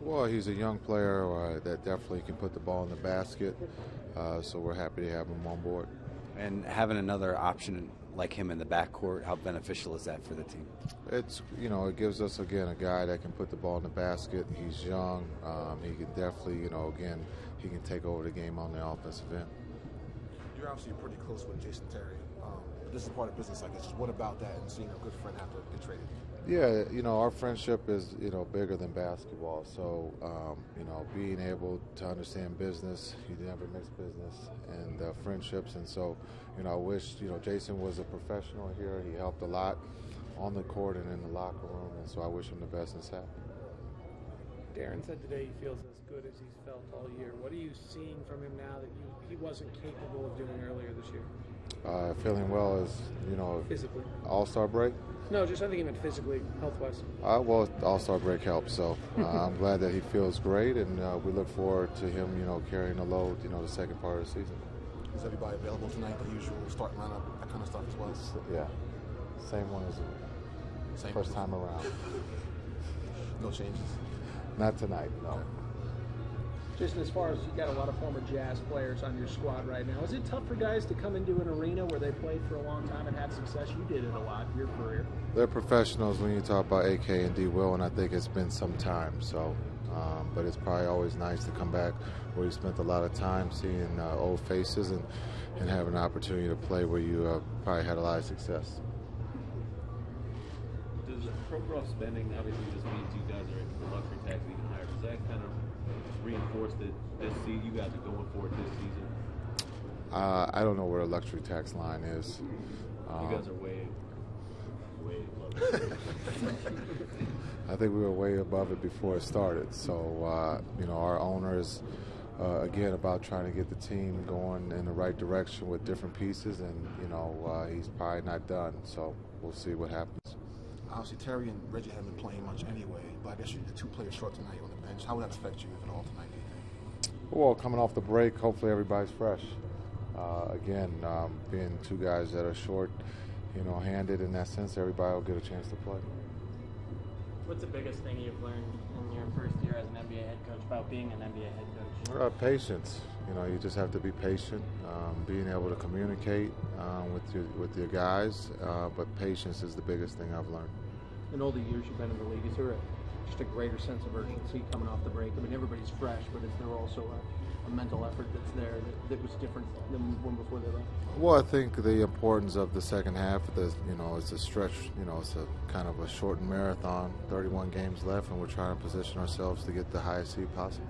Well, he's a young player that definitely can put the ball in the basket, so we're happy to have him on board. And having another option like him in the backcourt, how beneficial is that for the team? It's, it gives us, again, a guy that can put the ball in the basket. He's young. He can definitely, he can take over the game on the offensive end. You're obviously pretty close with Jason Terry. This is part of business, I guess. What about that and seeing a good friend have to get traded? Yeah, our friendship is, bigger than basketball. So, being able to understand business, he never missed business, and friendships. And so, I wish, Jason was a professional here. He helped a lot on the court and in the locker room, and so I wish him the best in SAP. Darren said today he feels as good as he's felt all year. What are you seeing from him now that he wasn't capable of doing earlier this year? Feeling well as, physically. All-Star break? No, just I think he meant physically, health-wise. Well, All-Star break helps, so I'm glad that he feels great, and we look forward to him, carrying the load, the second part of the season. Is everybody available tonight, the usual starting lineup, that kind of stuff as well? Yeah, same one as the first time around. No changes? Not tonight, no. Okay. Just as far as you got a lot of former Jazz players on your squad right now, is it tough for guys to come into an arena where they played for a long time and had success? You did it a lot in your career. They're professionals when you talk about AK and D. Will, and I think it's been some time. So, but it's probably always nice to come back where you spent a lot of time seeing old faces and have an opportunity to play where you probably had a lot of success. Does pro spending obviously just means you guys are in the luxury tax even higher? Does that kind of reinforce that this season you guys are going for it this season? I don't know where the luxury tax line is. You guys are way above it. I think we were way above it before it started. So, our owners, again, about trying to get the team going in the right direction with different pieces, and, he's probably not done. So we'll see what happens. Obviously, Terry and Reggie haven't been playing much anyway, but I guess you're the two players short tonight on the bench. How would that affect you, if at all, tonight, do you think? Well, coming off the break, hopefully everybody's fresh. Again, being two guys that are short, handed in that sense, everybody will get a chance to play. What's the biggest thing you've learned in your first year as an NBA head coach about being an NBA head coach? Patience. You just have to be patient, being able to communicate with your guys, but patience is the biggest thing I've learned. In all the years you've been in the league, is there just a greater sense of urgency coming off the break? I mean, everybody's fresh, but is there also a mental effort that's there that was different than when before they left? Well, I think the importance of the second half, it's a stretch, it's a kind of a shortened marathon, 31 games left, and we're trying to position ourselves to get the highest seed possible.